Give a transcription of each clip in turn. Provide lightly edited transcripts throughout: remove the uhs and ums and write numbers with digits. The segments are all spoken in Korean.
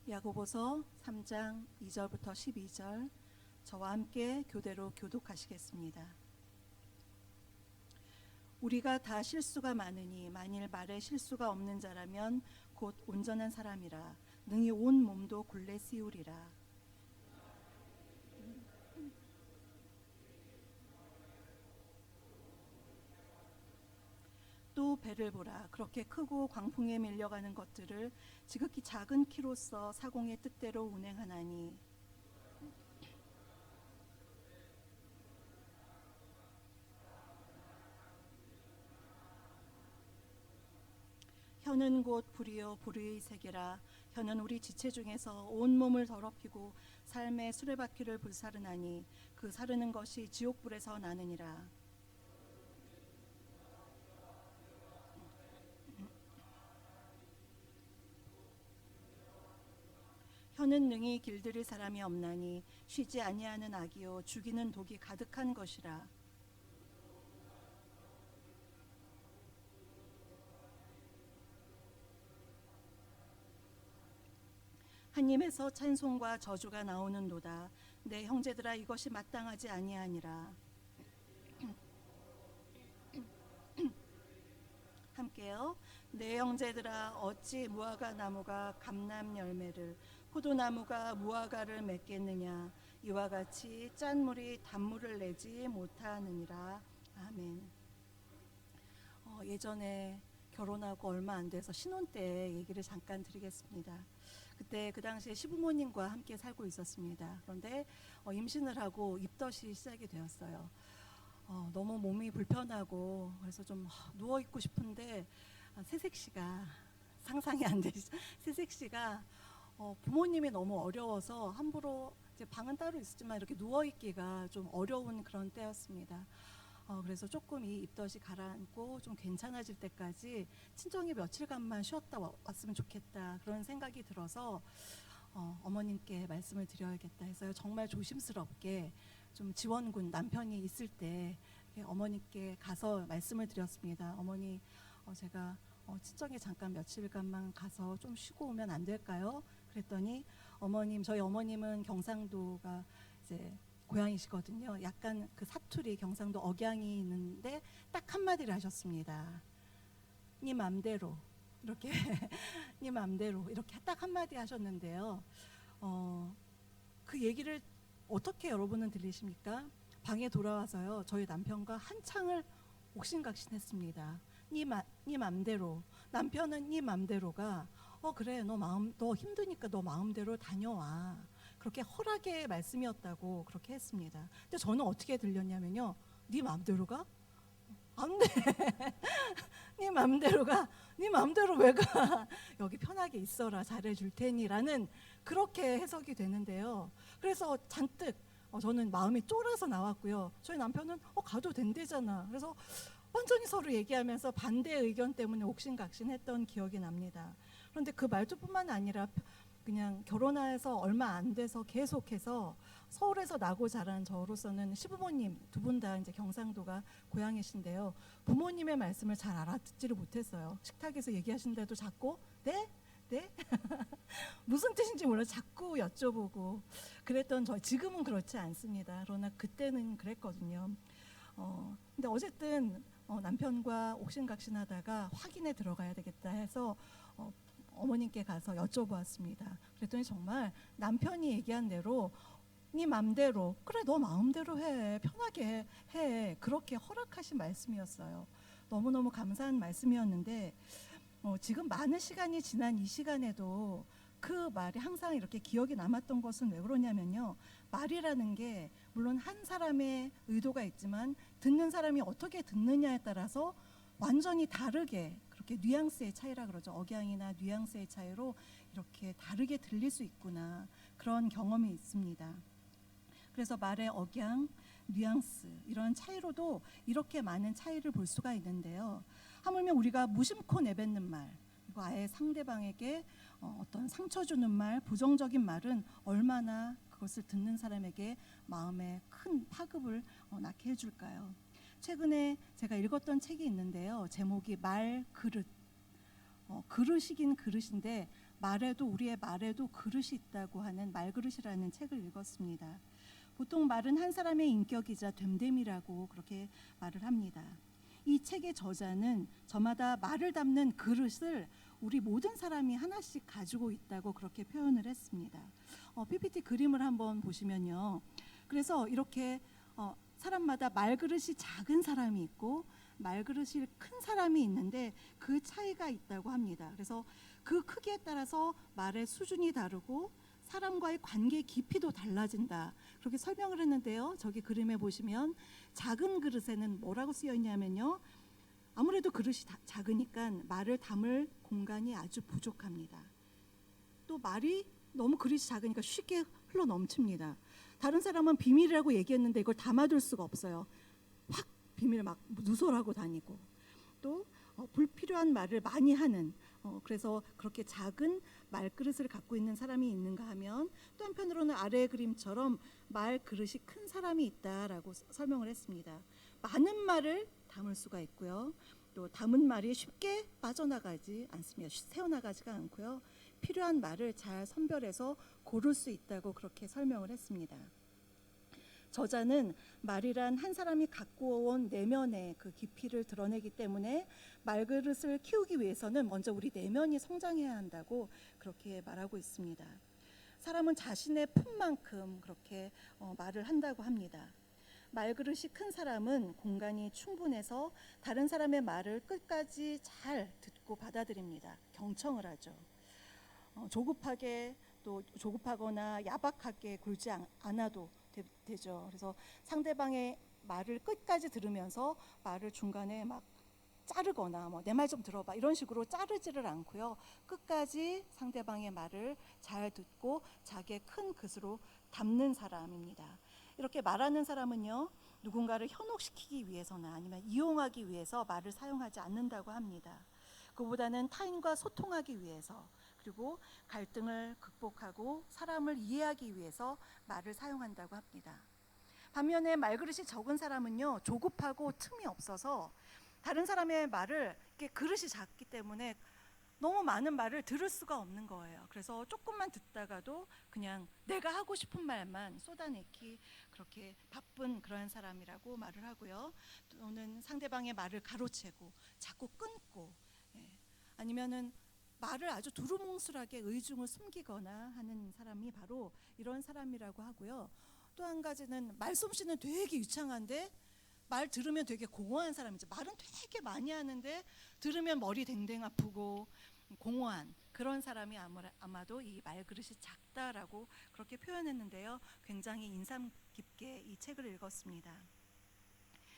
야고보서 3장 2절부터 12절 저와 함께 교대로 교독하시겠습니다. 우리가 다 실수가 많으니 만일 말에 실수가 없는 자라면 곧 온전한 사람이라 능히 온 몸도 굴레 씌우리라. 또 배를 보라. 그렇게 크고 광풍에 밀려가는 것들을 지극히 작은 키로서 사공의 뜻대로 운행하나니 혀는 곧 불이요 불의 세계라. 혀는 우리 지체 중에서 온 몸을 더럽히고 삶의 수레바퀴를 불사르나니 그 사르는 것이 지옥불에서 나느니라. 혀는 능히 길들일 사람이 없나니 쉬지 아니하는 악이요 죽이는 독이 가득한 것이라. 한 입에서 찬송과 저주가 나오는도다. 내 형제들아 이것이 마땅하지 아니하니라. 함께요. 내 형제들아 어찌 무화과 나무가 감람 열매를 포도나무가 무화과를 맺겠느냐. 이와 같이 짠물이 단물을 내지 못하느니라. 아멘. 예전에 결혼하고 얼마 안 돼서 신혼 때 얘기를 잠깐 드리겠습니다. 그때 그 당시에 시부모님과 함께 살고 있었습니다. 그런데 임신을 하고 입덧이 시작이 되었어요. 너무 몸이 불편하고 그래서 좀 누워 있고 싶은데 새색시가 상상이 안 되시죠? 새색시가 부모님이 너무 어려워서 함부로 이제 방은 따로 있었지만 이렇게 누워 있기가 좀 어려운 그런 때였습니다. 그래서 조금 이 입덧이 가라앉고 좀 괜찮아질 때까지 친정에 며칠간만 쉬었다 왔으면 좋겠다 그런 생각이 들어서 어머님께 말씀을 드려야겠다 해서요. 정말 조심스럽게 좀 지원군 남편이 있을 때 어머니께 가서 말씀을 드렸습니다. 어머니, 제가 친정에 잠깐 며칠간만 가서 좀 쉬고 오면 안 될까요? 그랬더니 저희 어머님은 경상도가 이제 고향이시거든요. 약간 그 사투리 경상도 억양이 있는데 딱 한마디를 하셨습니다. 네 맘대로 이렇게 네 맘대로 이렇게 딱 한마디 하셨는데요. 그 얘기를 어떻게 여러분은 들리십니까? 방에 돌아와서요. 저희 남편과 한창을 옥신각신했습니다. 네 맘대로. 남편은 네 맘대로가 그래 너 힘드니까 너 마음대로 다녀와. 그렇게 허락의 말씀이었다고 그렇게 했습니다. 근데 저는 어떻게 들렸냐면요. 네 맘대로가? 안 돼. 네 맘대로가. 네 맘대로 왜 가? 여기 편하게 있어라. 잘해줄 테니라는 그렇게 해석이 되는데요. 그래서 잔뜩 저는 마음이 쫄아서 나왔고요. 저희 남편은 가도 된대잖아. 그래서 완전히 서로 얘기하면서 반대 의견 때문에 옥신각신했던 기억이 납니다. 그런데 그 말투뿐만 아니라 그냥 결혼해서 얼마 안 돼서 계속해서 서울에서 나고 자란 저로서는 시부모님 두 분 다 이제 경상도가 고향이신데요. 부모님의 말씀을 잘 알아듣지를 못했어요. 식탁에서 얘기하시는데도 자꾸 네? 네? 무슨 뜻인지 몰라 자꾸 여쭤보고 그랬던 지금은 그렇지 않습니다. 그러나 그때는 그랬거든요. 근데 어쨌든 남편과 옥신각신하다가 확인에 들어가야 되겠다 해서 어머님께 가서 여쭤보았습니다. 그랬더니 정말 남편이 얘기한 대로 네 맘대로 그래 너 마음대로 해 편하게 해 그렇게 허락하신 말씀이었어요. 너무너무 감사한 말씀이었는데 지금 많은 시간이 지난 이 시간에도 그 말이 항상 이렇게 기억에 남았던 것은 왜 그러냐면요. 말이라는 게 물론 한 사람의 의도가 있지만 듣는 사람이 어떻게 듣느냐에 따라서 완전히 다르게 그렇게 뉘앙스의 차이라 그러죠. 억양이나 뉘앙스의 차이로 이렇게 다르게 들릴 수 있구나 그런 경험이 있습니다. 그래서 말의 억양, 뉘앙스 이런 차이로도 이렇게 많은 차이를 볼 수가 있는데요. 하물며 우리가 무심코 내뱉는 말 그리고 아예 상대방에게 어떤 상처 주는 말, 부정적인 말은 얼마나 그것을 듣는 사람에게 마음에 큰 파급을 낳게 해줄까요? 최근에 제가 읽었던 책이 있는데요. 제목이 말 그릇. 그릇이긴 그릇인데 우리의 말에도 그릇이 있다고 하는 말그릇이라는 책을 읽었습니다. 보통 말은 한 사람의 인격이자 됨됨이라고 그렇게 말을 합니다. 이 책의 저자는 저마다 말을 담는 그릇을 우리 모든 사람이 하나씩 가지고 있다고 그렇게 표현을 했습니다. PPT 그림을 한번 보시면요. 그래서 이렇게 사람마다 말그릇이 작은 사람이 있고 말그릇이 큰 사람이 있는데 그 차이가 있다고 합니다. 그래서 그 크기에 따라서 말의 수준이 다르고 사람과의 관계의 깊이도 달라진다. 그렇게 설명을 했는데요. 저기 그림에 보시면 작은 그릇에는 뭐라고 쓰여 있냐면요. 아무래도 그릇이 작으니까 말을 담을 공간이 아주 부족합니다. 또 말이 너무 그릇이 작으니까 쉽게 흘러 넘칩니다. 다른 사람은 비밀이라고 얘기했는데 이걸 담아둘 수가 없어요. 확 비밀을 막 누설하고 다니고 또 불필요한 말을 많이 하는 그래서 그렇게 작은 말그릇을 갖고 있는 사람이 있는가 하면 또 한편으로는 아래의 그림처럼 말그릇이 큰 사람이 있다라고 설명을 했습니다. 많은 말을 담을 수가 있고요. 또 담은 말이 쉽게 빠져나가지 않습니다. 새어나가지가 않고요. 필요한 말을 잘 선별해서 고를 수 있다고 그렇게 설명을 했습니다. 저자는 말이란 한 사람이 갖고 온 내면의 그 깊이를 드러내기 때문에 말그릇을 키우기 위해서는 먼저 우리 내면이 성장해야 한다고 그렇게 말하고 있습니다. 사람은 자신의 품만큼 그렇게 말을 한다고 합니다. 말그릇이 큰 사람은 공간이 충분해서 다른 사람의 말을 끝까지 잘 듣고 받아들입니다. 경청을 하죠. 조급하거나 야박하게 굴지 않아도 되죠. 그래서 상대방의 말을 끝까지 들으면서 말을 중간에 막 자르거나 내 말 좀 들어봐 이런 식으로 자르지를 않고요. 끝까지 상대방의 말을 잘 듣고 자기의 큰 그릇으로 담는 사람입니다. 이렇게 말하는 사람은요. 누군가를 현혹시키기 위해서나 아니면 이용하기 위해서 말을 사용하지 않는다고 합니다. 그보다는 타인과 소통하기 위해서 그리고 갈등을 극복하고 사람을 이해하기 위해서 말을 사용한다고 합니다. 반면에 말그릇이 적은 사람은요. 조급하고 틈이 없어서 다른 사람의 말을 이렇게 그릇이 작기 때문에 너무 많은 말을 들을 수가 없는 거예요. 그래서 조금만 듣다가도 그냥 내가 하고 싶은 말만 쏟아내기 그렇게 바쁜 그러한 사람이라고 말을 하고요. 또는 상대방의 말을 가로채고 자꾸 끊고 아니면은 말을 아주 두루뭉술하게 의중을 숨기거나 하는 사람이 바로 이런 사람이라고 하고요. 또 한 가지는 말솜씨는 되게 유창한데 말 들으면 되게 공허한 사람이죠. 말은 되게 많이 하는데 들으면 머리 댕댕 아프고 공허한 그런 사람이 아마도 이 말그릇이 작다라고 그렇게 표현했는데요. 굉장히 인상 깊게 이 책을 읽었습니다.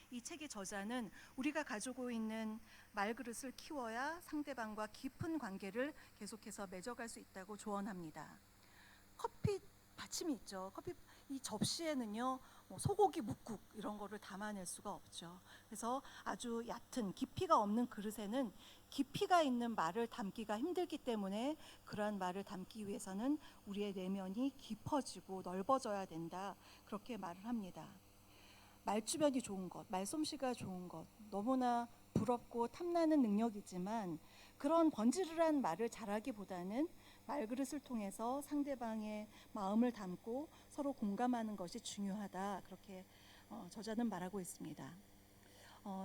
이 책의 저자는 우리가 가지고 있는 말그릇을 키워야 상대방과 깊은 관계를 계속해서 맺어갈 수 있다고 조언합니다. 커피 받침이 있죠. 커피 이 접시에는요 소고기 묵국 이런 거를 담아낼 수가 없죠. 그래서 아주 얕은 깊이가 없는 그릇에는 깊이가 있는 말을 담기가 힘들기 때문에 그러한 말을 담기 위해서는 우리의 내면이 깊어지고 넓어져야 된다 그렇게 말을 합니다. 말주변이 좋은 것, 말솜씨가 좋은 것 너무나 부럽고 탐나는 능력이지만 그런 번지르르한 말을 잘하기보다는 말그릇을 통해서 상대방의 마음을 담고 서로 공감하는 것이 중요하다 그렇게 저자는 말하고 있습니다.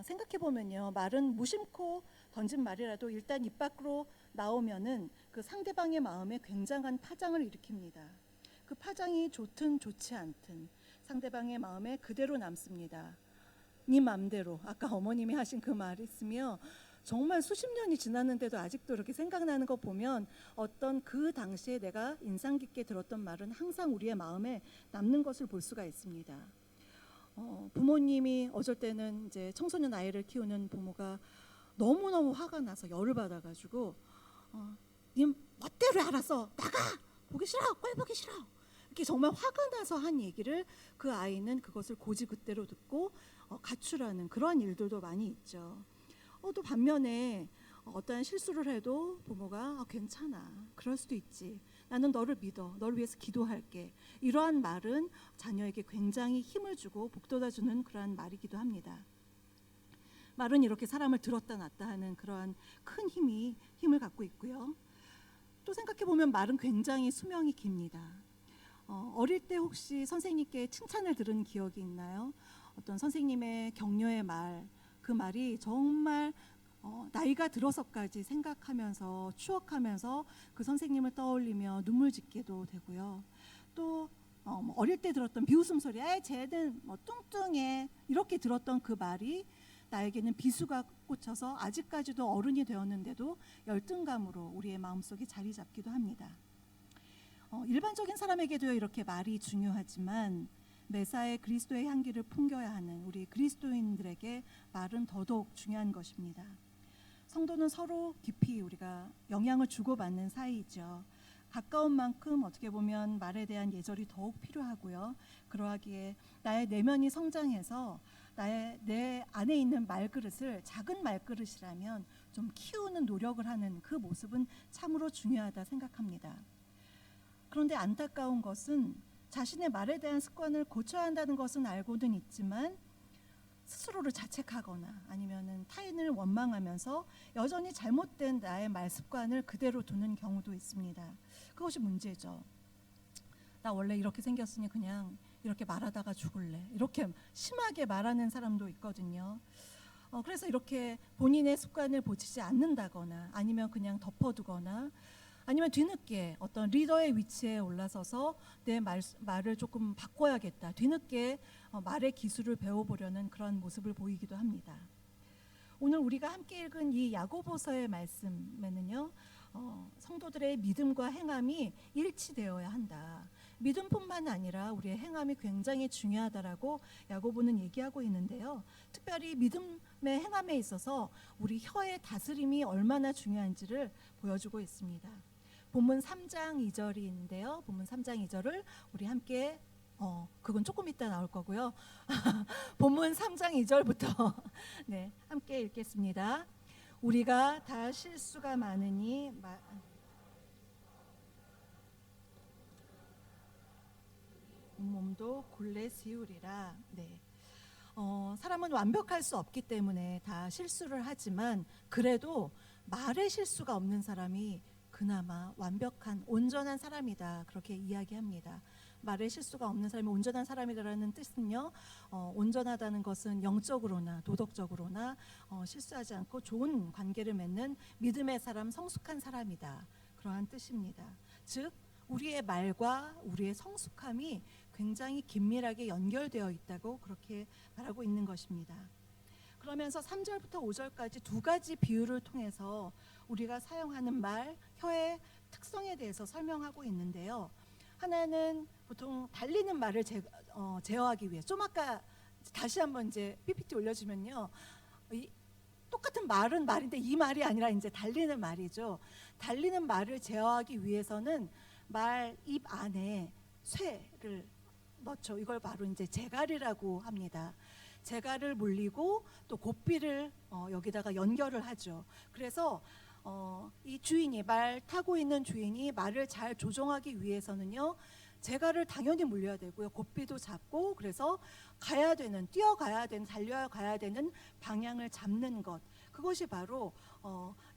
생각해보면요. 말은 무심코 던진 말이라도 일단 입 밖으로 나오면은 그 상대방의 마음에 굉장한 파장을 일으킵니다. 그 파장이 좋든 좋지 않든 상대방의 마음에 그대로 남습니다. 네 맘대로 아까 어머님이 하신 그 말이 있으며 정말 수십 년이 지났는데도 아직도 이렇게 생각나는 거 보면 어떤 그 당시에 내가 인상 깊게 들었던 말은 항상 우리의 마음에 남는 것을 볼 수가 있습니다. 부모님이 어쩔 때는 이제 청소년 아이를 키우는 부모가 너무너무 화가 나서 열을 받아가지고 님 멋대로 알아서 나가 보기 싫어 꼴 보기 싫어 이렇게 정말 화가 나서 한 얘기를 그 아이는 그것을 고지그대로 듣고 가출하는 그런 일들도 많이 있죠. 또 반면에 어떠한 실수를 해도 부모가 괜찮아 그럴 수도 있지 나는 너를 믿어 너를 위해서 기도할게 이러한 말은 자녀에게 굉장히 힘을 주고 북돋아주는 그러한 말이기도 합니다. 말은 이렇게 사람을 들었다 놨다 하는 그러한 큰 힘을 갖고 있고요. 또 생각해 보면 말은 굉장히 수명이 깁니다. 어릴 때 혹시 선생님께 칭찬을 들은 기억이 있나요? 어떤 선생님의 격려의 말, 그 말이 정말 나이가 들어서까지 생각하면서 추억하면서 그 선생님을 떠올리며 눈물 짓게도 되고요. 또 어릴 때 들었던 비웃음 소리, 쟤는 뭐 뚱뚱해, 이렇게 들었던 그 말이 나에게는 비수가 꽂혀서 아직까지도 어른이 되었는데도 열등감으로 우리의 마음속에 자리 잡기도 합니다. 일반적인 사람에게도 이렇게 말이 중요하지만 매사에 그리스도의 향기를 풍겨야 하는 우리 그리스도인들에게 말은 더더욱 중요한 것입니다. 성도는 서로 깊이 우리가 영향을 주고받는 사이이죠. 가까운 만큼 어떻게 보면 말에 대한 예절이 더욱 필요하고요. 그러하기에 나의 내면이 성장해서 내 안에 있는 말그릇을 작은 말그릇이라면 좀 키우는 노력을 하는 그 모습은 참으로 중요하다 생각합니다. 그런데 안타까운 것은 자신의 말에 대한 습관을 고쳐야 한다는 것은 알고는 있지만 스스로를 자책하거나 아니면은 타인을 원망하면서 여전히 잘못된 나의 말 습관을 그대로 두는 경우도 있습니다. 그것이 문제죠. 나 원래 이렇게 생겼으니 그냥 이렇게 말하다가 죽을래, 이렇게 심하게 말하는 사람도 있거든요. 그래서 이렇게 본인의 습관을 고치지 않는다거나 아니면 그냥 덮어두거나 아니면 뒤늦게 어떤 리더의 위치에 올라서서 내 말을 조금 바꿔야겠다, 뒤늦게 말의 기술을 배워보려는 그런 모습을 보이기도 합니다. 오늘 우리가 함께 읽은 이 야고보서의 말씀에는요, 성도들의 믿음과 행함이 일치되어야 한다. 믿음뿐만 아니라 우리의 행함이 굉장히 중요하다라고 야고보는 얘기하고 있는데요. 특별히 믿음의 행함에 있어서 우리 혀의 다스림이 얼마나 중요한지를 보여주고 있습니다. 본문 3장 2절인데요. 본문 3장 2절을 우리 함께 그건 조금 이따 나올 거고요. 본문 3장 2절부터 네, 함께 읽겠습니다. 우리가 다 실수가 많으니 몸도 굴레 세우리라. 네. 사람은 완벽할 수 없기 때문에 다 실수를 하지만 그래도 말의 실수가 없는 사람이 그나마 완벽한 온전한 사람이다, 그렇게 이야기합니다. 말의 실수가 없는 사람이 온전한 사람이라는 뜻은요, 온전하다는 것은 영적으로나 도덕적으로나 실수하지 않고 좋은 관계를 맺는 믿음의 사람, 성숙한 사람이다, 그러한 뜻입니다. 즉 우리의 말과 우리의 성숙함이 굉장히 긴밀하게 연결되어 있다고 그렇게 말하고 있는 것입니다. 그러면서 3절부터 5절까지 두 가지 비유를 통해서 우리가 사용하는 말, 혀의 특성에 대해서 설명하고 있는데요. 하나는 보통 달리는 말을 제어하기 위해, 좀 아까 다시 한번 이제 PPT 올려주면요, 똑같은 말은 말인데 이 말이 아니라 이제 달리는 말이죠. 달리는 말을 제어하기 위해서는 말 입 안에 쇠를 넣죠. 이걸 바로 이제 제갈이라고 합니다. 제갈을 물리고 또 고삐를 여기다가 연결을 하죠. 그래서 이 주인이, 말 타고 있는 주인이 말을 잘 조종하기 위해서는요, 제갈을 당연히 물려야 되고요, 고삐도 잡고, 그래서 가야 되는, 뛰어가야 되는, 달려가야 되는 방향을 잡는 것, 그것이 바로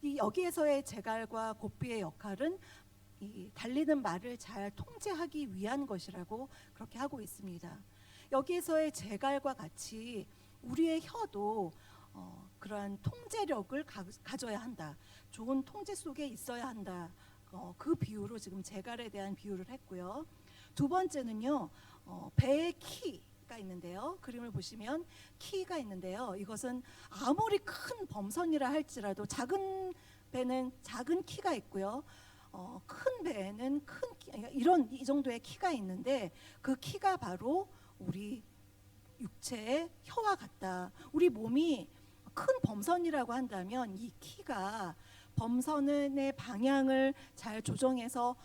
이 여기에서의 제갈과 고삐의 역할은 이 달리는 말을 잘 통제하기 위한 것이라고 그렇게 하고 있습니다. 여기에서의 제갈과 같이 우리의 혀도 그러한 통제력을 가져야 한다, 좋은 통제 속에 있어야 한다, 그 비유로 지금 제갈에 대한 비유를 했고요. 두 번째는요, 배의 키가 있는데요. 그림을 보시면 키가 있는데요. 이것은 아무리 큰 범선이라 할지라도 작은 배는 작은 키가 있고요, 큰 배에는 이 정도의 키가 있는데 그 키가 바로 우리 육체의 혀와 같다. 우리 몸이 큰 범선이라고 한다면 이 키가 범선의 방향을 잘 조정해서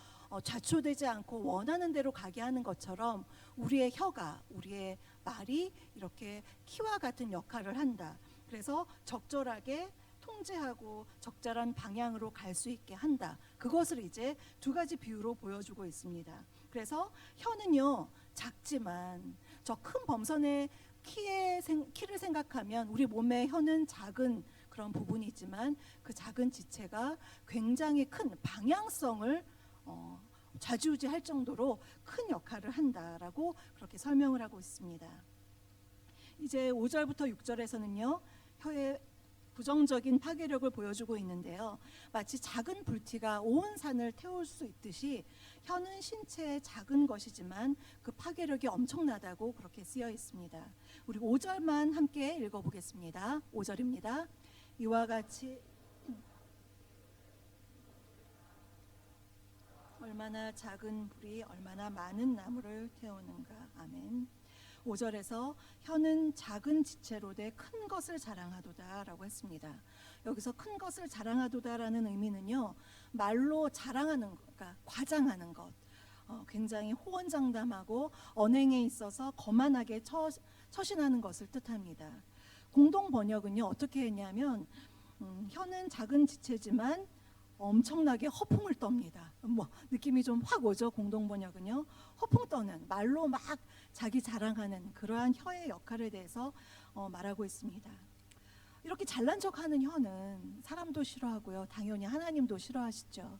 좌초되지 않고 원하는 대로 가게 하는 것처럼 우리의 혀가, 우리의 말이 이렇게 키와 같은 역할을 한다. 그래서 적절하게 통제하고 적절한 방향으로 갈 수 있게 한다. 그것을 이제 두 가지 비유로 보여주고 있습니다. 그래서 혀는요, 작지만 저 큰 범선의 키를 생각하면 우리 몸의 혀는 작은 그런 부분이 있지만 그 작은 지체가 굉장히 큰 방향성을 좌지우지할 정도로 큰 역할을 한다라고 그렇게 설명을 하고 있습니다. 이제 5절부터 6절에서는요. 혀의 부정적인 파괴력을 보여주고 있는데요. 마치 작은 불티가 온 산을 태울 수 있듯이 혀는 신체의 작은 것이지만 그 파괴력이 엄청나다고 그렇게 쓰여 있습니다. 우리 5절만 함께 읽어보겠습니다. 5절입니다. 이와 같이 얼마나 작은 불이 얼마나 많은 나무를 태우는가. 아멘. 5절에서 혀는 작은 지체로 돼 큰 것을 자랑하도다 라고 했습니다. 여기서 큰 것을 자랑하도다라는 의미는요, 말로 자랑하는 것, 그러니까 과장하는 것, 굉장히 호언장담하고 언행에 있어서 거만하게 처신하는 것을 뜻합니다. 공동 번역은요 어떻게 했냐면 혀는 작은 지체지만 엄청나게 허풍을 떱니다. 느낌이 좀 확 오죠. 공동 번역은요. 허풍 떠는 말로 막 자기 자랑하는 그러한 혀의 역할에 대해서 말하고 있습니다. 이렇게 잘난 척하는 혀는 사람도 싫어하고요. 당연히 하나님도 싫어하시죠.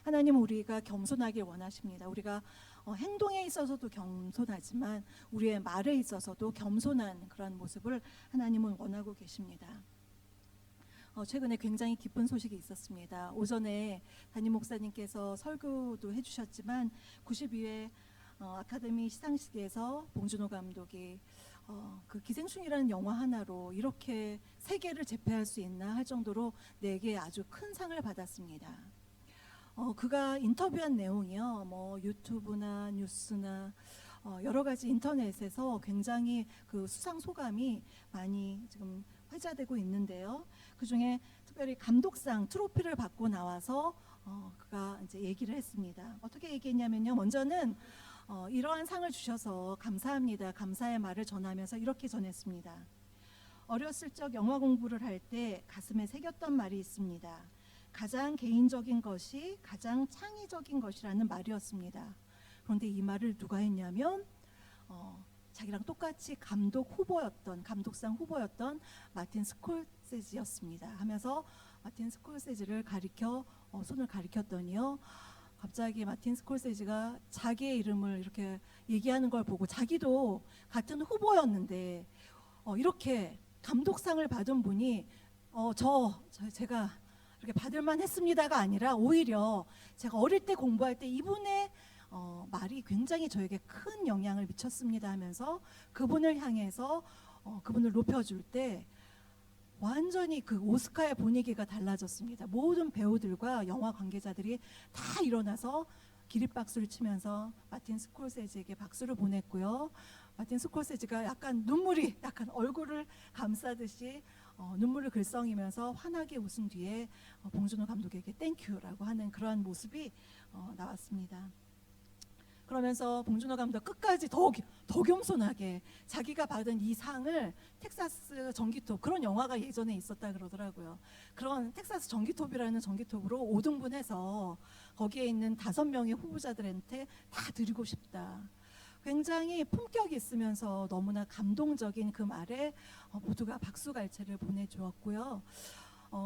하나님은 우리가 겸손하길 원하십니다. 우리가 행동에 있어서도 겸손하지만 우리의 말에 있어서도 겸손한 그런 모습을 하나님은 원하고 계십니다. 최근에 굉장히 기쁜 소식이 있었습니다. 오전에 담임 목사님께서 설교도 해주셨지만 92회 아카데미 시상식에서 봉준호 감독이 그 기생충이라는 영화 하나로 이렇게 세계를 제패할 수 있나 할 정도로 4개 아주 큰 상을 받았습니다. 그가 인터뷰한 내용이요, 유튜브나 뉴스나 여러 가지 인터넷에서 굉장히 그 수상 소감이 많이 지금 회자되고 있는데요. 그 중에 특별히 감독상 트로피를 받고 나와서 그가 이제 얘기를 했습니다. 어떻게 얘기했냐면요. 먼저는 이러한 상을 주셔서 감사합니다. 감사의 말을 전하면서 이렇게 전했습니다. 어렸을 적 영화 공부를 할 때 가슴에 새겼던 말이 있습니다. 가장 개인적인 것이 가장 창의적인 것이라는 말이었습니다. 그런데 이 말을 누가 했냐면 자기랑 똑같이 감독상 후보였던 마틴 스콜세지였습니다. 하면서 마틴 스콜세지를 가리켜 손을 가리켰더니요. 갑자기 마틴 스콜세지가 자기의 이름을 이렇게 얘기하는 걸 보고 자기도 같은 후보였는데 이렇게 감독상을 받은 분이 제가 이렇게 받을만 했습니다가 아니라 오히려 제가 어릴 때 공부할 때 이분의 말이 굉장히 저에게 큰 영향을 미쳤습니다 하면서 그분을 향해서 그분을 높여줄 때 완전히 그 오스카의 분위기가 달라졌습니다. 모든 배우들과 영화 관계자들이 다 일어나서 기립박수를 치면서 마틴 스콜세지에게 박수를 보냈고요. 마틴 스콜세지가 약간 얼굴을 감싸듯이 눈물을 글썽이면서 환하게 웃은 뒤에 봉준호 감독에게 땡큐라고 하는 그러한 모습이 나왔습니다. 그러면서 봉준호 감독 끝까지 더 겸손하게 자기가 받은 이 상을 텍사스 전기톱, 그런 영화가 예전에 있었다 그러더라고요. 그런 텍사스 전기톱이라는 전기톱으로 5등분해서 거기에 있는 5명의 후보자들한테 다 드리고 싶다. 굉장히 품격이 있으면서 너무나 감동적인 그 말에 모두가 박수갈채를 보내주었고요.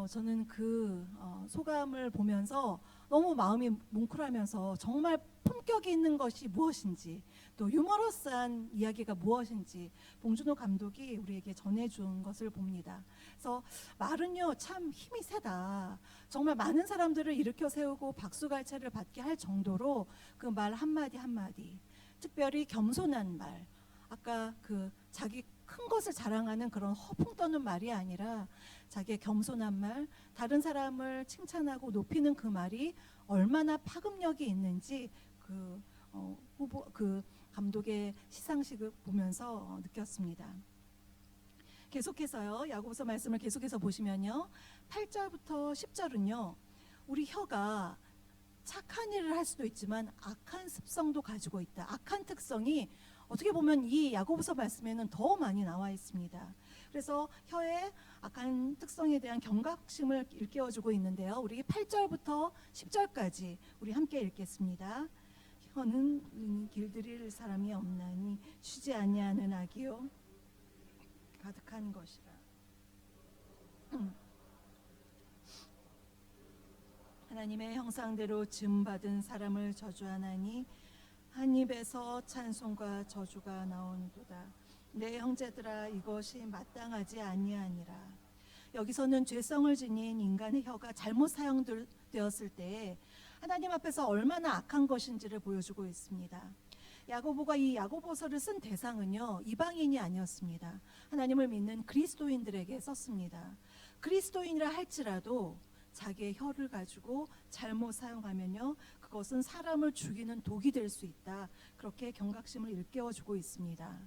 저는 그 소감을 보면서 너무 마음이 뭉클하면서 정말 품격이 있는 것이 무엇인지, 또 유머러스한 이야기가 무엇인지 봉준호 감독이 우리에게 전해준 것을 봅니다. 그래서 말은요 참 힘이 세다. 정말 많은 사람들을 일으켜 세우고 박수갈채를 받게 할 정도로 그 말 한마디 한마디, 특별히 겸손한 말, 아까 그 자기 큰 것을 자랑하는 그런 허풍 떠는 말이 아니라 자기의 겸손한 말, 다른 사람을 칭찬하고 높이는 그 말이 얼마나 파급력이 있는지 그 감독의 시상식을 보면서 느꼈습니다. 계속해서요, 야고보서 말씀을 계속해서 보시면요, 8절부터 10절은요, 우리 혀가 착한 일을 할 수도 있지만 악한 습성도 가지고 있다. 악한 특성이 어떻게 보면 이 야고보서 말씀에는 더 많이 나와 있습니다. 그래서 혀의 악한 특성에 대한 경각심을 일깨워주고 있는데요. 우리 8절부터 10절까지 우리 함께 읽겠습니다. 혀는 길들일 사람이 없나니 쉬지 아니하는 악이요 가득한 것이라. 하나님의 형상대로 지음받은 사람을 저주하나니 한 입에서 찬송과 저주가 나오는도다. 내 형제들아, 이것이 마땅하지 아니하니라. 여기서는 죄성을 지닌 인간의 혀가 잘못 사용되었을 때 하나님 앞에서 얼마나 악한 것인지를 보여주고 있습니다. 야고보가 이 야고보서를 쓴 대상은요, 이방인이 아니었습니다. 하나님을 믿는 그리스도인들에게 썼습니다. 그리스도인이라 할지라도 자기의 혀를 가지고 잘못 사용하면요, 그것은 사람을 죽이는 독이 될 수 있다. 그렇게 경각심을 일깨워주고 있습니다.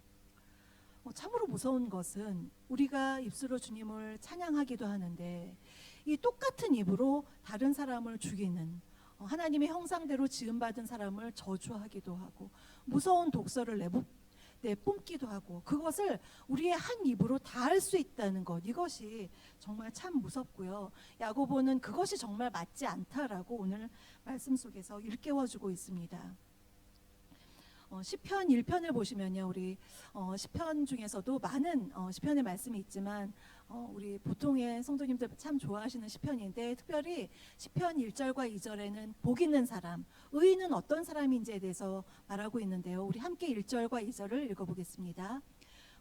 참으로 무서운 것은 우리가 입술로 주님을 찬양하기도 하는데 이 똑같은 입으로 다른 사람을 죽이는, 하나님의 형상대로 지음받은 사람을 저주하기도 하고 무서운 독설을 내뿜기도 하고, 그것을 우리의 한 입으로 다 할 수 있다는 것, 이것이 정말 참 무섭고요. 야고보는 그것이 정말 맞지 않다라고 오늘 말씀 속에서 일깨워주고 있습니다. 시편 1편을 보시면요, 우리 시편 중에서도 많은 시편의 말씀이 있지만 우리 보통의 성도님들 참 좋아하시는 시편인데, 특별히 시편 1절과 2절에는 복 있는 사람, 의인은 어떤 사람인지에 대해서 말하고 있는데요. 우리 함께 1절과 2절을 읽어보겠습니다.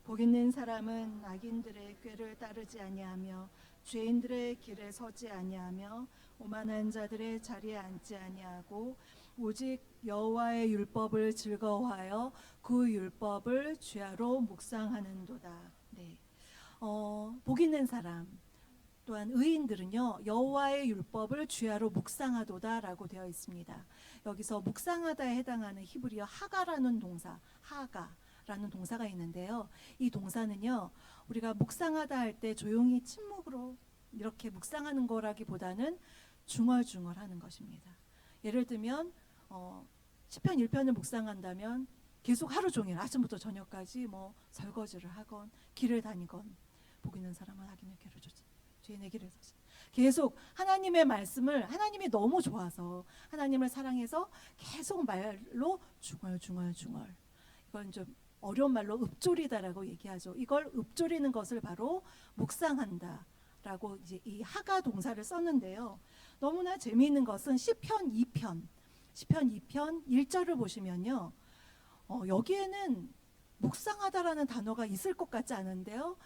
복 있는 사람은 악인들의 꾀를 따르지 아니하며 죄인들의 길에 서지 아니하며 오만한 자들의 자리에 앉지 아니하고 오직 여호와의 율법을 즐거워하여 그 율법을 주야로 묵상하는도다. 네. 복 있는 사람, 또한 의인들은요, 여호와의 율법을 주야로 묵상하도다라고 되어 있습니다. 여기서 묵상하다에 해당하는 히브리어 하가라는 동사, 하가라는 동사가 있는데요. 이 동사는요, 우리가 묵상하다 할 때 조용히 침묵으로 이렇게 묵상하는 거라기보다는 중얼중얼하는 것입니다. 예를 들면 시편 1편을 묵상한다면 계속 하루 종일 아침부터 저녁까지 설거지를 하건 길을 다니건, 복 있는 사람은 악인의 길을 쫓지 죄인의 길을 서지, 계속 하나님의 말씀을, 하나님이 너무 좋아서 하나님을 사랑해서 계속 말로 중얼중얼, 이건 좀 어려운 말로 읊조리다라고 얘기하죠. 이걸 읊조리는 것을 바로 묵상한다 라고 이제 이 하가 동사를 썼는데요. 너무나 재미있는 것은 시편 2편 1절을 보시면요, 여기에는 묵상하다라는 단어가 있을 것 같지 않은데요,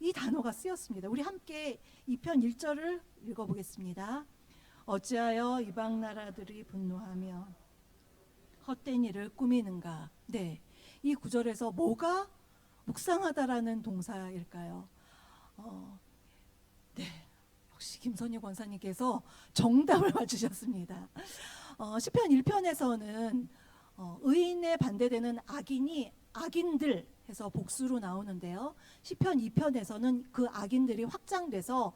이 단어가 쓰였습니다. 우리 함께 2편 1절을 읽어보겠습니다. 어찌하여 이방 나라들이 분노하며 헛된 일을 꾸미는가. 네, 이 구절에서 뭐가 묵상하다라는 동사일까요? 네, 역시 김선희 권사님께서 정답을 맞추셨습니다. 시편 1편에서는 의인에 반대되는 악인이 악인들 해서 복수로 나오는데요. 시편 2편에서는 그 악인들이 확장돼서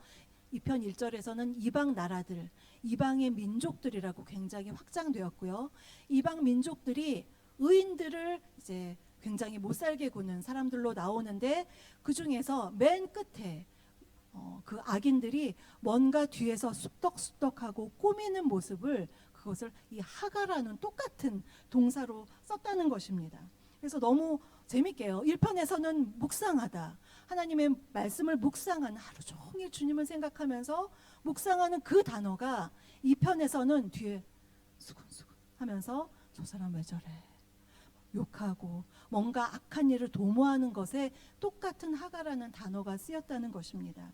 2편 1절에서는 이방 나라들, 이방의 민족들이라고 굉장히 확장되었고요. 이방 민족들이 의인들을 이제 굉장히 못살게 구는 사람들로 나오는데, 그 중에서 맨 끝에 그 악인들이 뭔가 뒤에서 쑥덕쑥덕하고 꾸미는 모습을, 그것을 이 하가라는 똑같은 동사로 썼다는 것입니다. 그래서 너무 재밌게요. 1편에서는 묵상하다, 하나님의 말씀을 묵상하는, 하루 종일 주님을 생각하면서 묵상하는 그 단어가 2편에서는 뒤에 수근수근 하면서 저 사람 왜 저래, 욕하고 뭔가 악한 일을 도모하는 것에 똑같은 하가라는 단어가 쓰였다는 것입니다.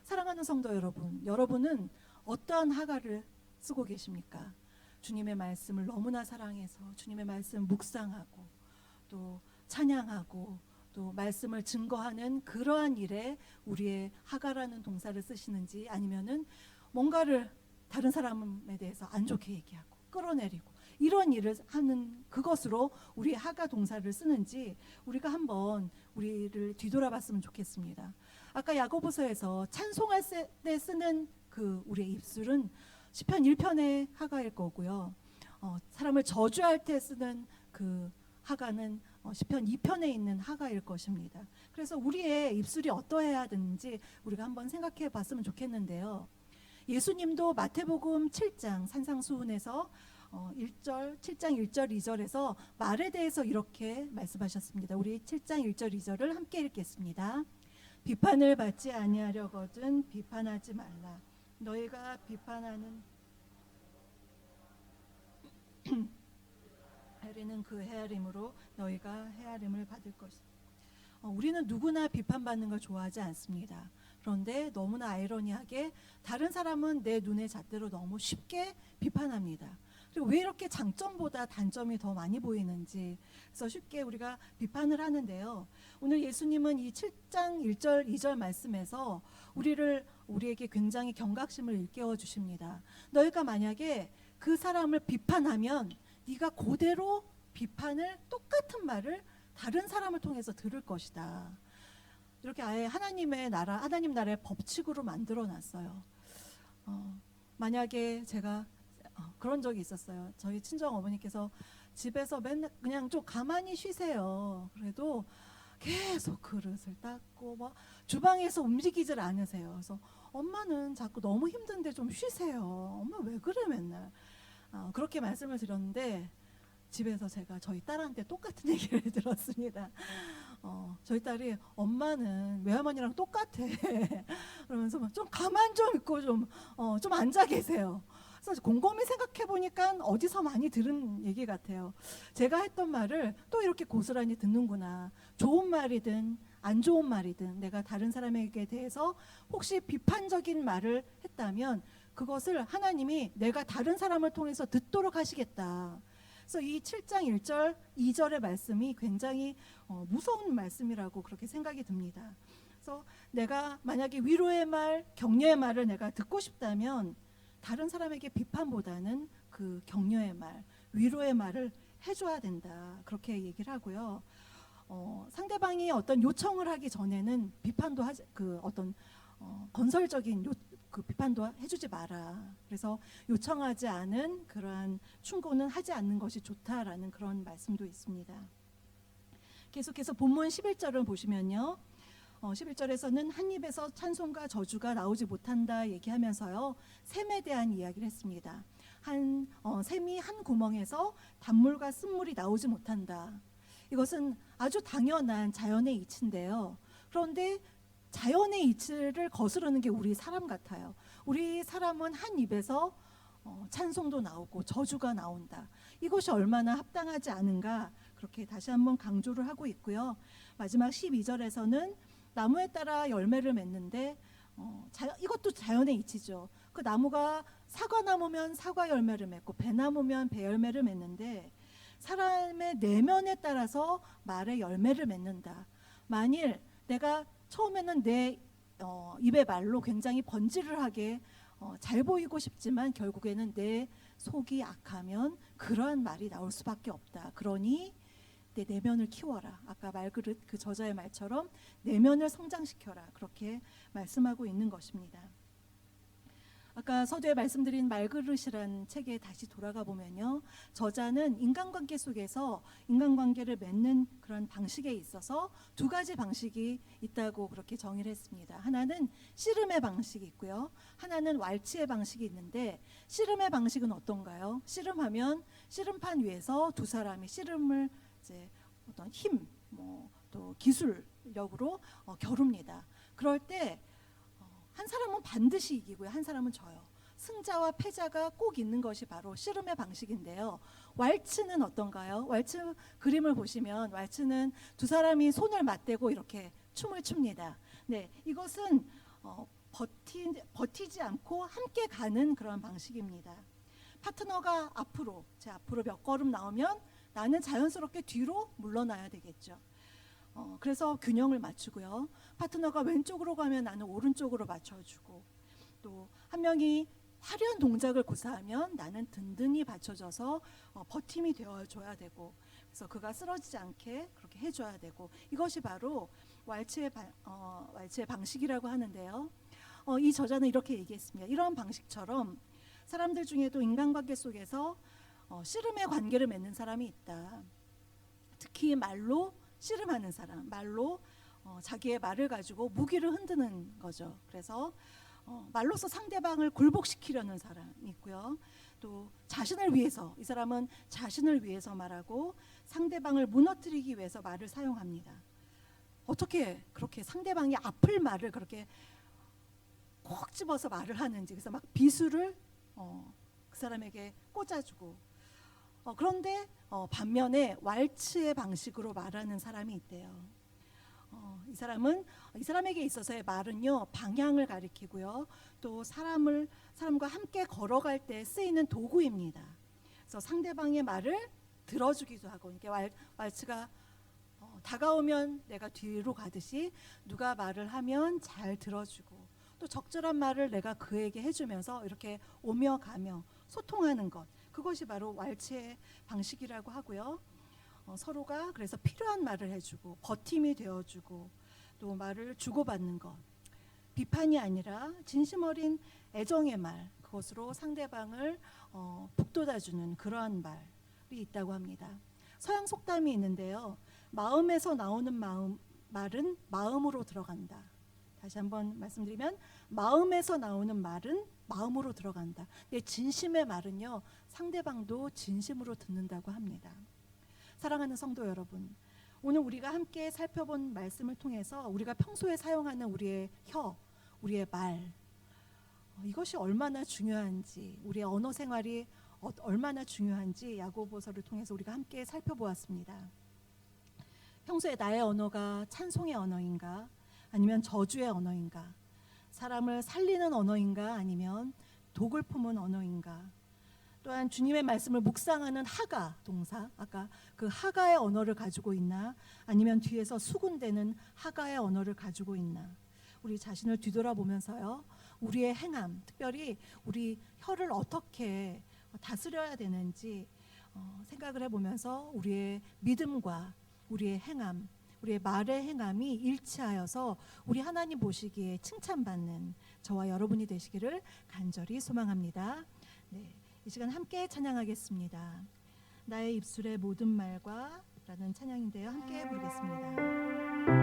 사랑하는 성도 여러분, 여러분은 어떠한 하가를 쓰고 계십니까? 주님의 말씀을 너무나 사랑해서 주님의 말씀 묵상하고 또 찬양하고 또 말씀을 증거하는 그러한 일에 우리의 하가라는 동사를 쓰시는지, 아니면은 뭔가를 다른 사람에 대해서 안 좋게 얘기하고 끌어내리고 이런 일을 하는 그것으로 우리의 하가 동사를 쓰는지 우리가 한번 우리를 뒤돌아봤으면 좋겠습니다. 아까 야고보서에서 찬송할 때 쓰는 그 우리의 입술은 시편 1편의 하가일 거고요. 사람을 저주할 때 쓰는 그 하가는 시편 2편에 있는 하가일 것입니다. 그래서 우리의 입술이 어떠해야 되는지 우리가 한번 생각해 봤으면 좋겠는데요. 예수님도 마태복음 7장 산상수훈에서 7장 1절 2절에서 말에 대해서 이렇게 말씀하셨습니다. 우리 7장 1절 2절을 함께 읽겠습니다. 비판을 받지 아니하려거든 비판하지 말라. 너희가 비판하는 헤아리는 그 헤아림으로 너희가 헤아림을 받을 것이다. 우리는 누구나 비판받는 걸 좋아하지 않습니다. 그런데 너무나 아이러니하게 다른 사람은 내 눈의 잣대로 너무 쉽게 비판합니다. 그리고 왜 이렇게 장점보다 단점이 더 많이 보이는지, 그래서 쉽게 우리가 비판을 하는데요. 오늘 예수님은 이 7장 1절 2절 말씀에서 우리에게 굉장히 경각심을 일깨워 주십니다. 너희가 만약에 그 사람을 비판하면 네가 그대로 비판을, 똑같은 말을 다른 사람을 통해서 들을 것이다. 이렇게 아예 하나님 나라의 법칙으로 만들어 놨어요. 만약에 제가 그런 적이 있었어요. 저희 친정 어머니께서 집에서 맨날 그냥 좀 가만히 쉬세요. 그래도 계속 그릇을 닦고 막 주방에서 움직이질 않으세요. 그래서 엄마는 자꾸 너무 힘든데 좀 쉬세요. 엄마 왜 그래 맨날. 그렇게 말씀을 드렸는데 집에서 제가 저희 딸한테 똑같은 얘기를 들었습니다. 저희 딸이 엄마는 외할머니랑 똑같아. 그러면서 좀 가만 좀 있고 좀 앉아 계세요. 그래서 곰곰이 생각해 보니까 어디서 많이 들은 얘기 같아요. 제가 했던 말을 또 이렇게 고스란히 듣는구나. 좋은 말이든 안 좋은 말이든 내가 다른 사람에게 대해서 혹시 비판적인 말을 했다면 그것을 하나님이 내가 다른 사람을 통해서 듣도록 하시겠다. 그래서 이 7장 1절 2절의 말씀이 굉장히 무서운 말씀이라고 그렇게 생각이 듭니다. 그래서 내가 만약에 위로의 말, 격려의 말을 내가 듣고 싶다면 다른 사람에게 비판보다는 그 격려의 말, 위로의 말을 해줘야 된다. 그렇게 얘기를 하고요. 상대방이 어떤 요청을 하기 전에는 비판도 하지, 그 어떤 건설적인 그 비판도 해주지 마라. 그래서 요청하지 않은 그러한 충고는 하지 않는 것이 좋다라는 그런 말씀도 있습니다. 계속해서 본문 11절을 보시면요. 11절에서는 한 입에서 찬송과 저주가 나오지 못한다 얘기하면서요. 샘에 대한 이야기를 했습니다. 샘이 한 구멍에서 단물과 쓴물이 나오지 못한다. 이것은 아주 당연한 자연의 이치인데요. 그런데 자연의 이치를 거스르는 게 우리 사람 같아요. 우리 사람은 한 입에서 찬송도 나오고 저주가 나온다. 이것이 얼마나 합당하지 않은가 그렇게 다시 한번 강조를 하고 있고요. 마지막 12절에서는 나무에 따라 열매를 맺는데 이것도 자연의 이치죠. 그 나무가 사과나무면 사과 열매를 맺고 배나무면 배 열매를 맺는데 사람의 내면에 따라서 말의 열매를 맺는다. 만일 내가 처음에는 내 입의 말로 굉장히 번지르하게 잘 보이고 싶지만 결국에는 내 속이 악하면 그러한 말이 나올 수밖에 없다. 그러니 내 내면을 키워라. 아까 말그릇 그 저자의 말처럼 내면을 성장시켜라. 그렇게 말씀하고 있는 것입니다. 아까 서두에 말씀드린 말그릇이란 책에 다시 돌아가 보면요. 저자는 인간관계 속에서 인간관계를 맺는 그런 방식에 있어서 두 가지 방식이 있다고 그렇게 정의를 했습니다. 하나는 씨름의 방식이 있고요. 하나는 왈츠의 방식이 있는데 씨름의 방식은 어떤가요? 씨름하면 씨름판 위에서 두 사람이 씨름을 이제 어떤 힘, 또 기술력으로 겨룹니다. 그럴 때 한 사람은 반드시 이기고요. 한 사람은 져요. 승자와 패자가 꼭 있는 것이 바로 씨름의 방식인데요. 왈츠는 어떤가요? 왈츠 그림을 보시면 왈츠는 두 사람이 손을 맞대고 이렇게 춤을 춥니다. 네, 이것은 버티지 않고 함께 가는 그런 방식입니다. 파트너가 제 앞으로 몇 걸음 나오면 나는 자연스럽게 뒤로 물러나야 되겠죠. 그래서 균형을 맞추고요. 파트너가 왼쪽으로 가면 나는 오른쪽으로 맞춰주고 또 한 명이 화려한 동작을 구사하면 나는 든든히 받쳐줘서 버팀이 되어줘야 되고 그래서 그가 쓰러지지 않게 그렇게 해줘야 되고 이것이 바로 왈츠의 방식이라고 하는데요. 이 저자는 이렇게 얘기했습니다. 이런 방식처럼 사람들 중에도 인간관계 속에서 씨름의 관계를 맺는 사람이 있다. 특히 말로 씨름하는 사람, 말로 자기의 말을 가지고 무기를 흔드는 거죠. 그래서 말로서 상대방을 굴복시키려는 사람이 있고요. 또 자신을 위해서, 이 사람은 자신을 위해서 말하고 상대방을 무너뜨리기 위해서 말을 사용합니다. 어떻게 그렇게 상대방이 아플 말을 그렇게 콕 집어서 말을 하는지, 그래서 막 비수를 그 사람에게 꽂아주고 그런데 반면에 왈츠의 방식으로 말하는 사람이 있대요. 이 사람에게 있어서의 말은요, 방향을 가리키고요, 또 사람과 함께 걸어갈 때 쓰이는 도구입니다. 그래서 상대방의 말을 들어주기도 하고, 이게 왈츠가 다가오면 내가 뒤로 가듯이 누가 말을 하면 잘 들어주고, 또 적절한 말을 내가 그에게 해주면서 이렇게 오며 가며 소통하는 것, 그것이 바로 왈츠의 방식이라고 하고요. 서로가 그래서 필요한 말을 해주고 버팀이 되어주고 또 말을 주고받는 것, 비판이 아니라 진심 어린 애정의 말, 그것으로 상대방을 북돋아주는 그러한 말이 있다고 합니다. 서양 속담이 있는데요, 마음에서 나오는 말은 마음으로 들어간다. 다시 한번 말씀드리면, 마음에서 나오는 말은 마음으로 들어간다. 내 진심의 말은요, 상대방도 진심으로 듣는다고 합니다. 사랑하는 성도 여러분, 오늘 우리가 함께 살펴본 말씀을 통해서 우리가 평소에 사용하는 우리의 우리의 말, 이것이 얼마나 중요한지, 우리의 언어 생활이 얼마나 중요한지 야고보서를 통해서 우리가 함께 살펴보았습니다. 평소에 나의 언어가 찬송의 언어인가, 아니면 저주의 언어인가, 사람을 살리는 언어인가, 아니면 독을 품은 언어인가, 또한 주님의 말씀을 묵상하는 하가 동사, 아까 그 하가의 언어를 가지고 있나, 아니면 뒤에서 수군대는 하가의 언어를 가지고 있나, 우리 자신을 뒤돌아보면서요, 우리의 행함, 특별히 우리 혀를 어떻게 다스려야 되는지 생각을 해보면서 우리의 믿음과 우리의 행함, 우리의 말의 행함이 일치하여서 우리 하나님 보시기에 칭찬받는 저와 여러분이 되시기를 간절히 소망합니다. 네, 이 시간 함께 찬양하겠습니다. 나의 입술의 모든 말과 라는 찬양인데요, 함께 부르겠습니다.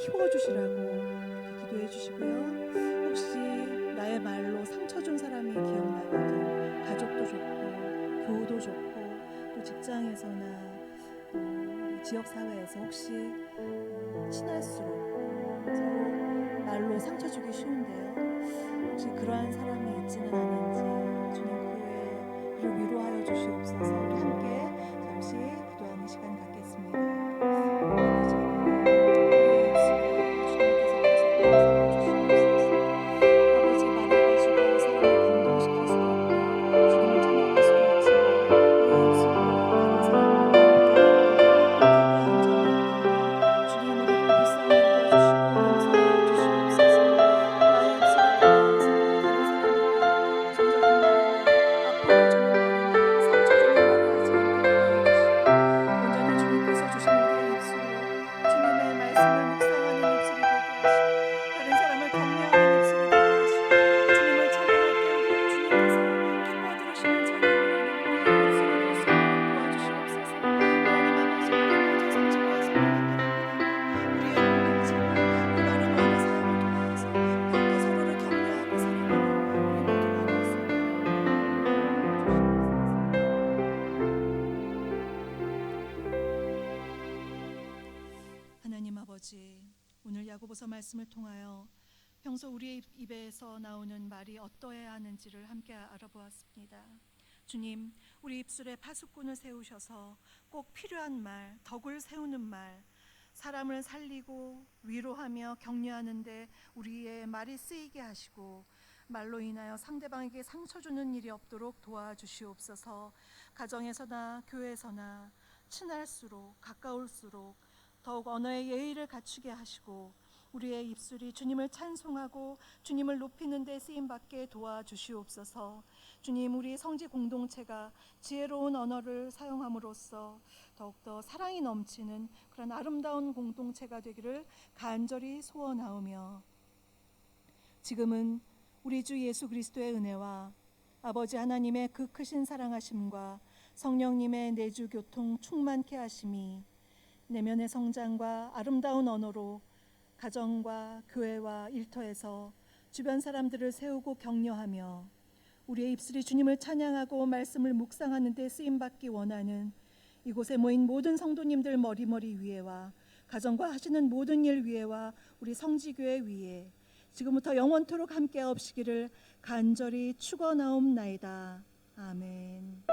키워주시라고 이렇게 기도해 주시고요. 혹시 나의 말로 상처 준 사람이 기억나거든, 가족도 좋고 교우도 좋고 또 직장에서나 또 우리 지역사회에서 혹시 친할수록 서로 말로 상처 주기 쉬운데요. 혹시 그러한 사람이 있지는 않은지 주님 그의 그를 위로하여 주시옵소서. 우리 함께 잠시 기도하는 시간 갖겠습니다. 아버지, 우리의 입술을 주님께서 계속 세워주시옵소서. 아버지, 말을 가지고 사람을 감동시킬 수도 있고 주님을 찬양할 수도 있지만 우리의 입술로 다른 사람을 인격한 점이 있다면 주님 우리를 불쌍히 여겨주시고 용서하여 주시옵소서. 나의 입술을 통하여서 다른 사람에게 부정적인 말이나 아픔을 주는 말이나 상처 주는 말을 하지 않게 도와주시고 온전히 주님께서 주신 우리의 입술로 주님의 말씀을 묵상하는 입술이 되게 하시고 다른 사람을 격려하는 입술이 되게 하시고 주님을 찬양할 때 우리 주님께서 기뻐 들으시는 찬양을 하는 우리의 입술이 될 수 있도록 도와주시옵소서. 하나님 아버지, 우리 모든 성지교회 성도님들 우리의 공동체가 올바른 언어 사용을 통하여서 더욱더 서로를 격려하고 사랑하는 우리 모두가 될 수 있도록 하나님 아버지, 오늘 야고보서 말씀을 통하여 평소 우리의 입에서 나오는 말이 어떠해야 하는지를 함께 알아보았습니다. 주님, 우리 입술에 파수꾼을 세우셔서 꼭 필요한 말, 덕을 세우는 말, 사람을 살리고 위로하며 격려하는데 우리의 말이 쓰이게 하시고 말로 인하여 상대방에게 상처 주는 일이 없도록 도와주시옵소서. 가정에서나 교회에서나 친할수록 가까울수록 더욱 언어의 예의를 갖추게 하시고 우리의 입술이 주님을 찬송하고 주님을 높이는 데 쓰임받게 도와주시옵소서. 주님, 우리 성지 공동체가 지혜로운 언어를 사용함으로써 더욱더 사랑이 넘치는 그런 아름다운 공동체가 되기를 간절히 소원하오며 지금은 우리 주 예수 그리스도의 은혜와 아버지 하나님의 그 크신 사랑하심과 성령님의 내주 교통 충만케 하심이 내면의 성장과 아름다운 언어로 가정과 교회와 일터에서 주변 사람들을 세우고 격려하며 우리의 입술이 주님을 찬양하고 말씀을 묵상하는 데 쓰임받기 원하는 이곳에 모인 모든 성도님들 머리머리 위에와 가정과 하시는 모든 일 위에와 우리 성지교회 위에 지금부터 영원토록 함께 없시기를 간절히 축원하옵나이다. 아멘.